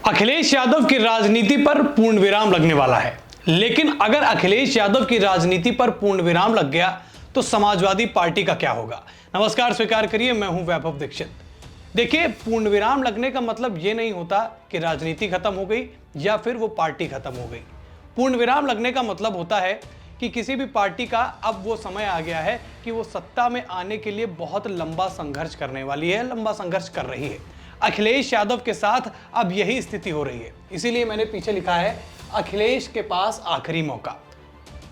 अखिलेश यादव की राजनीति पर पूर्ण विराम लगने वाला है। लेकिन अगर अखिलेश यादव की राजनीति पर पूर्ण विराम लग गया तो समाजवादी पार्टी का क्या होगा। नमस्कार, स्वीकार करिए, मैं हूं वैभव दीक्षित। देखिए, पूर्ण विराम लगने का मतलब यह नहीं होता कि राजनीति खत्म हो गई या फिर वो पार्टी खत्म हो गई। पूर्ण विराम लगने का मतलब होता है कि किसी भी पार्टी का अब वो समय आ गया है कि वो सत्ता में आने के लिए बहुत लंबा संघर्ष करने वाली है, लंबा संघर्ष कर रही है। अखिलेश यादव के साथ अब यही स्थिति हो रही है। इसीलिए मैंने पीछे लिखा है अखिलेश के पास आखिरी मौका।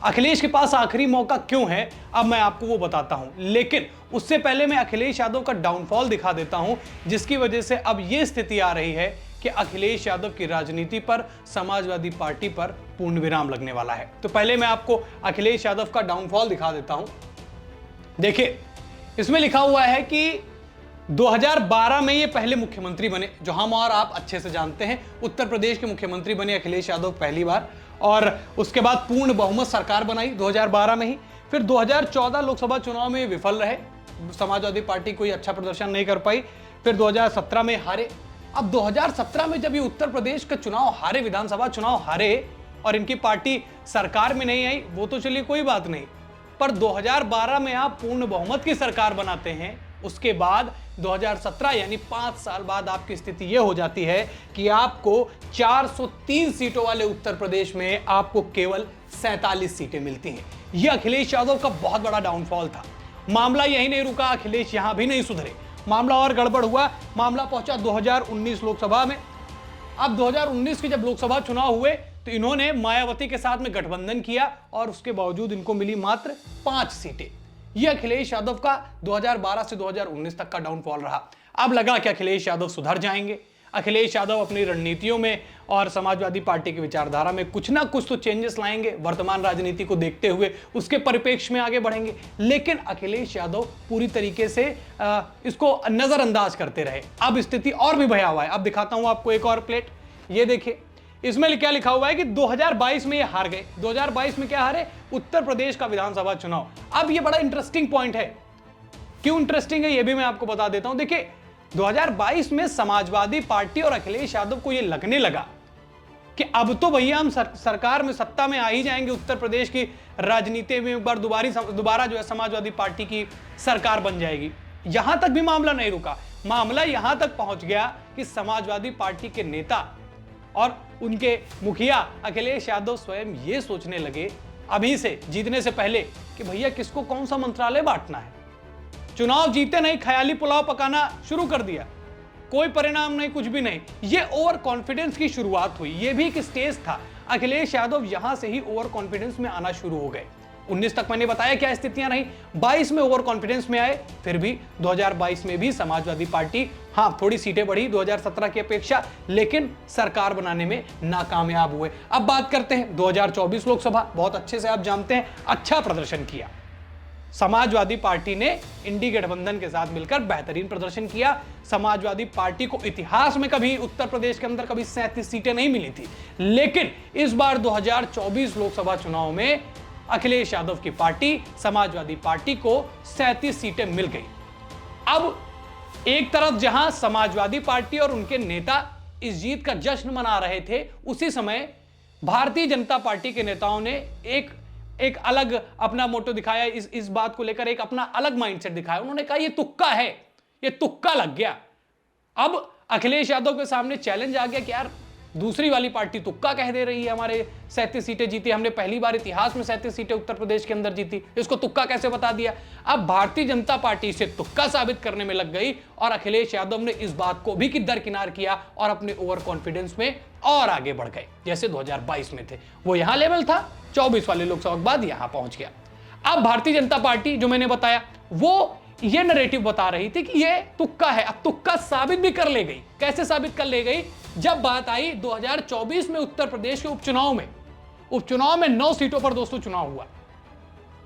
अखिलेश के पास आखिरी मौका क्यों है, अब मैं आपको वो बताता हूं। लेकिन उससे पहले मैं अखिलेश यादव का डाउनफॉल दिखा देता हूं, जिसकी वजह से अब ये स्थिति आ रही है कि अखिलेश यादव की राजनीति पर, समाजवादी पार्टी पर पूर्ण विराम लगने वाला है। तो पहले मैं आपको अखिलेश यादव का डाउनफॉल दिखा देता हूं। देखिए, इसमें लिखा हुआ है कि 2012 में ये पहले मुख्यमंत्री बने, जो हम और आप अच्छे से जानते हैं। उत्तर प्रदेश के मुख्यमंत्री बने अखिलेश यादव पहली बार, और उसके बाद पूर्ण बहुमत सरकार बनाई 2012 में ही। फिर 2014 लोकसभा चुनाव में विफल रहे, समाजवादी पार्टी कोई अच्छा प्रदर्शन नहीं कर पाई। फिर 2017 में हारे। अब 2017 में जब ये उत्तर प्रदेश का चुनाव हारे, विधानसभा चुनाव हारे, और इनकी पार्टी सरकार में नहीं आई, वो तो चलिए कोई बात नहीं, पर 2012 में आप पूर्ण बहुमत की सरकार बनाते हैं। उसके बाद 2017 यानी 5 साल बाद आपकी स्थिति यह हो जाती है कि आपको 403 सीटों वाले उत्तर प्रदेश में आपको केवल 47 सीटें मिलती हैं। यह अखिलेश यादव का बहुत बड़ा डाउनफॉल था। मामला यही नहीं रुका, अखिलेश यहां भी नहीं सुधरे, मामला और गड़बड़ हुआ। मामला पहुंचा 2019 लोकसभा में। अब 2019 के जब लोकसभा चुनाव हुए तो इन्होंने मायावती के साथ में गठबंधन किया, और उसके बावजूद इनको मिली मात्र 5 सीटें। यह अखिलेश यादव का 2012 से 2019 तक का डाउनफॉल रहा। अब लगा कि अखिलेश यादव सुधर जाएंगे, अखिलेश यादव अपनी रणनीतियों में और समाजवादी पार्टी की विचारधारा में कुछ ना कुछ तो चेंजेस लाएंगे, वर्तमान राजनीति को देखते हुए उसके परिप्रेक्ष्य में आगे बढ़ेंगे। लेकिन अखिलेश यादव पूरी तरीके से इसको नजरअंदाज करते रहे। अब स्थिति और भी भयावह है। अब दिखाता हूं आपको एक और प्लेट। ये देखिए, इसमें क्या लिखा हुआ है कि 2022 में ये हार गए। 2022 में क्या हारे? उत्तर प्रदेश का विधानसभा चुनाव। अब ये बड़ा इंटरेस्टिंग पॉइंट है। क्यों इंटरेस्टिंग है ये भी मैं आपको बता देता हूं। देखिए, 2022 में समाजवादी पार्टी और अखिलेश यादव को ये लगने लगा कि अब तो भैया हम सरकार में, सत्ता में आ ही जाएंगे, उत्तर प्रदेश की राजनीति में एक बार दोबारा जो है समाजवादी पार्टी की सरकार बन जाएगी। यहां तक भी मामला नहीं रुका। मामला यहां तक पहुंच गया कि समाजवादी पार्टी के नेता और उनके मुखिया अखिलेश यादव स्वयं ये सोचने लगे अभी से, जीतने से पहले, कि भैया किसको कौन सा मंत्रालय बांटना है। चुनाव जीते नहीं, ख्याली पुलाव पकाना शुरू कर दिया, कोई परिणाम नहीं, कुछ भी नहीं। ये ओवर कॉन्फिडेंस की शुरुआत हुई। ये भी एक स्टेज था। अखिलेश यादव यहां से ही ओवर कॉन्फिडेंस में आना शुरू हो गए। 19 तक मैंने बताया क्या स्थितियां रही, 22 में ओवर कॉन्फिडेंस में आए। फिर भी 2022 में भी समाजवादी पार्टी, हाँ, थोड़ी सीटें बढ़ी 2017 की अपेक्षा, लेकिन सरकार बनाने में नाकामयाब हुए। अब बात करते हैं 2024 लोकसभा। बहुत अच्छे से आप जानते हैं, अच्छा प्रदर्शन किया समाजवादी पार्टी ने। इंडी गठबंधन के साथ मिलकर बेहतरीन प्रदर्शन किया। समाजवादी पार्टी को इतिहास में कभी उत्तर प्रदेश के अंदर कभी 37 सीटें नहीं मिली थी। लेकिन इस बार 2024 लोकसभा चुनाव में अखिलेश यादव की पार्टी, समाजवादी पार्टी को 37 सीटें मिल गई। अब एक तरफ जहां समाजवादी पार्टी और उनके नेता इस जीत का जश्न मना रहे थे, उसी समय भारतीय जनता पार्टी के नेताओं ने एक अलग अपना मोटो दिखाया। इस बात को लेकर एक अपना अलग माइंडसेट दिखाया। उन्होंने कहा ये तुक्का है, ये तुक्का लग गया। अब अखिलेश यादव के सामने चैलेंज आ गया कि यार, दूसरी वाली पार्टी तुक्का कह दे रही है, हमारे 37 सीटें जीती, हमने पहली बार इतिहास में 37 सीटें उत्तर प्रदेश के अंदर जीती, इसको तुक्का कैसे बता दिया। अब भारतीय जनता पार्टी इसे तुक्का साबित करने में लग गई, और अखिलेश यादव ने इस बात को भी दरकिनार किया और अपने ओवर कॉन्फिडेंस में और आगे बढ़ गए। जैसे 2022 में थे, वो यहां लेवल था, 24 वाले लोकसभा के बाद यहां पहुंच गया। अब भारतीय जनता पार्टी, जो मैंने बताया, वो ये नैरेटिव बता रही थी कि ये तुक्का है। अब तुक्का साबित भी कर ले गई। कैसे साबित कर ले गई? जब बात आई 2024 में उत्तर प्रदेश के उपचुनाव में 9 सीटों पर दोस्तों चुनाव हुआ।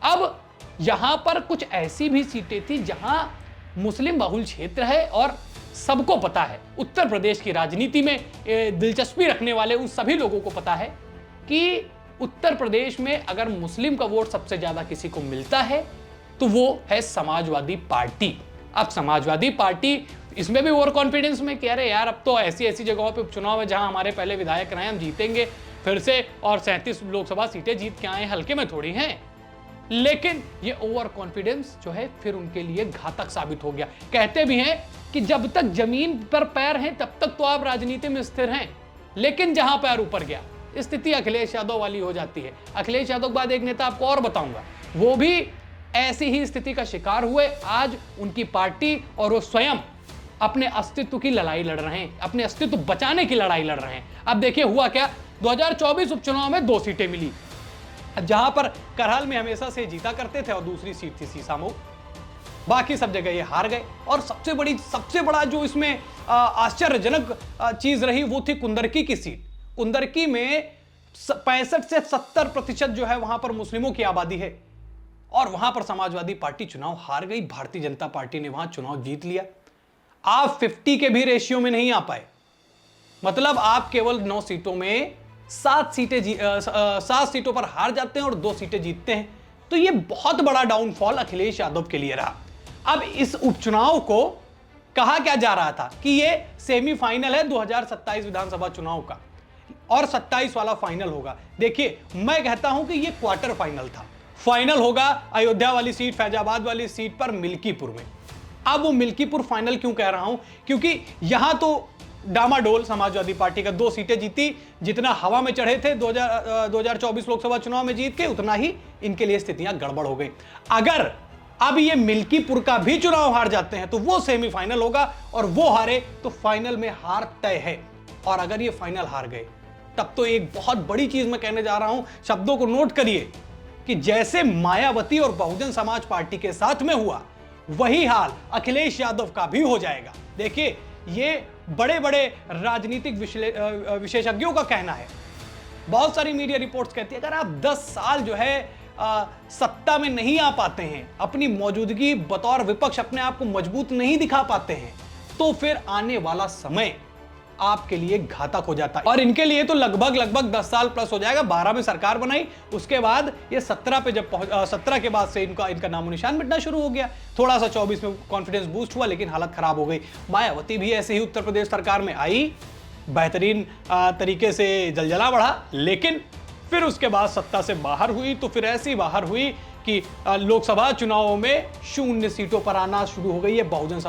अब यहां पर कुछ ऐसी भी सीटें थी जहां मुस्लिम बहुल क्षेत्र है, और सबको पता है, उत्तर प्रदेश की राजनीति में दिलचस्पी रखने वाले उन सभी लोगों को पता है कि उत्तर प्रदेश में अगर मुस्लिम का वोट सबसे ज्यादा किसी को मिलता है तो वो है समाजवादी पार्टी। अब समाजवादी पार्टी इसमें भी ओवर कॉन्फिडेंस में कह रहे यार अब तो ऐसी ऐसी जगहों पे उपचुनाव है जहां हमारे पहले विधायक रहे, हम जीतेंगे फिर से, और 37 लोकसभा सीटें जीत के आए, हल्के में थोड़ी हैं। लेकिन ये ओवर कॉन्फिडेंस जो है फिर उनके लिए घातक साबित हो गया। कहते भी हैं कि जब तक जमीन पर पैर हैं तब तक तो आप राजनीति में स्थिर हैं, लेकिन जहां पैर ऊपर गया स्थिति अखिलेश यादव वाली हो जाती है। अखिलेश यादव के बाद एक नेता आपको और बताऊंगा, वो भी ऐसी ही स्थिति का शिकार हुए। आज उनकी पार्टी और वो स्वयं अपने अस्तित्व की लड़ाई लड़ रहे हैं, अपने अस्तित्व बचाने की लड़ाई लड़ रहे हैं। अब देखिए हुआ क्या, 2024 उपचुनाव में 2 सीटें मिली, जहां पर करहल में हमेशा से जीता करते थे और दूसरी सीट थी सीसामऊ। बाकी सब जगह ये हार गए। और सबसे बड़ा जो इसमें आश्चर्यजनक चीज रही वो थी कुंदरकी की सीट। कुंदरकी में 65 से 70% जो है वहां पर मुस्लिमों की आबादी है, और वहां पर समाजवादी पार्टी चुनाव हार गई, भारतीय जनता पार्टी ने वहां चुनाव जीत लिया। आप 50 के भी रेशियो में नहीं आ पाए, मतलब आप केवल 9 सीटों में 7 सीटों पर हार जाते हैं और 2 सीटें जीतते हैं। तो यह बहुत बड़ा डाउनफॉल अखिलेश यादव के लिए रहा। अब इस उपचुनाव को कहा क्या जा रहा था कि यह सेमीफाइनल है 2027 विधानसभा चुनाव का, और 27 वाला फाइनल होगा। देखिए मैं कहता हूं कि यह क्वार्टर फाइनल था, फाइनल होगा अयोध्या वाली सीट, फैजाबाद वाली सीट पर मिल्कीपुर में। अब वो मिल्कीपुर फाइनल क्यों कह रहा हूं, क्योंकि यहां तो डामाडोल समाजवादी पार्टी का 2 सीटें जीती, जितना हवा में चढ़े थे 2024 लोकसभा चुनाव में जीत के, उतना ही इनके लिए स्थितियां गड़बड़ हो गई। अगर अब ये मिल्कीपुर का भी चुनाव हार जाते हैं तो वो सेमीफाइनल होगा, और वो हारे तो फाइनल में हार तय है। और अगर ये फाइनल हार गए तब तो एक बहुत बड़ी चीज मैं कहने जा रहा हूं, शब्दों को नोट करिए, कि जैसे मायावती और बहुजन समाज पार्टी के साथ में हुआ वही हाल अखिलेश यादव का भी हो जाएगा। देखिए ये बड़े बड़े राजनीतिक विशेषज्ञों का कहना है। बहुत सारी मीडिया रिपोर्ट्स कहती है अगर आप 10 साल जो है सत्ता में नहीं आ पाते हैं, अपनी मौजूदगी बतौर विपक्ष अपने आप को मजबूत नहीं दिखा पाते हैं, तो फिर आने वाला समय आपके लिए घातक हो जाता है। और इनके लिए तो लगभग 10 साल प्लस हो जाएगा। 12 में सरकार बनाई, उसके बाद ये 17 पे जब 17 के बाद से इनका नामो निशान मिटना शुरू हो गया। थोड़ा सा 24 में कॉन्फिडेंस बूस्ट हुआ, लेकिन हालत खराब हो गई। मायावती भी ऐसे ही उत्तर प्रदेश सरकार में आई, बेहतरीन तरीके से जलजला बढ़ा, लेकिन फिर उसके बाद सत्ता से बाहर हुई। तो फिर ऐसी बाहर हुई कि लोकसभा चुनावों में 0 सीटों पर आना शुरू हो गई है बहुजन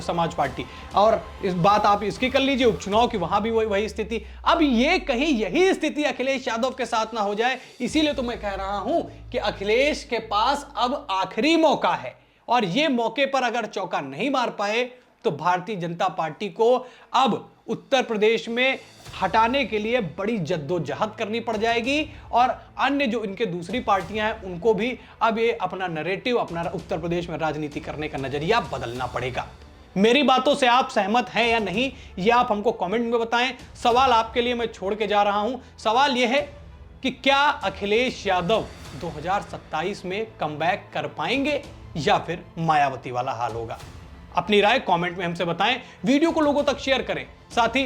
समाज पार्टी। और इस बात आप इसकी कर लीजिए उपचुनाव की, वहां भी वही स्थिति। अब ये कहीं यही स्थिति अखिलेश यादव के साथ ना हो जाए, इसीलिए तो मैं कह रहा हूं कि अखिलेश के पास अब आखिरी मौका है, और ये मौके पर अगर चौका नहीं मार पाए तो भारतीय जनता पार्टी को अब उत्तर प्रदेश में हटाने के लिए बड़ी जद्दोजहद करनी पड़ जाएगी। और अन्य जो इनके दूसरी पार्टियां हैं उनको भी अब ये अपना नैरेटिव, अपना उत्तर प्रदेश में राजनीति करने का नजरिया बदलना पड़ेगा। मेरी बातों से आप सहमत हैं या नहीं, ये आप हमको कमेंट में बताएं। सवाल आपके लिए मैं छोड़ के जा रहा हूं। सवाल यह है कि क्या अखिलेश यादव 2027 में कमबैक कर पाएंगे या फिर मायावती वाला हाल होगा? अपनी राय कमेंट में हमसे बताएं, वीडियो को लोगों तक शेयर करें, साथ ही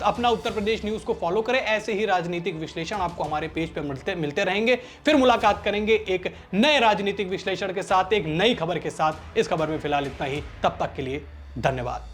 अपना उत्तर प्रदेश न्यूज को फॉलो करें। ऐसे ही राजनीतिक विश्लेषण आपको हमारे पेज पर मिलते रहेंगे। फिर मुलाकात करेंगे एक नए राजनीतिक विश्लेषण के साथ, एक नई खबर के साथ। इस खबर में फिलहाल इतना ही, तब तक के लिए धन्यवाद।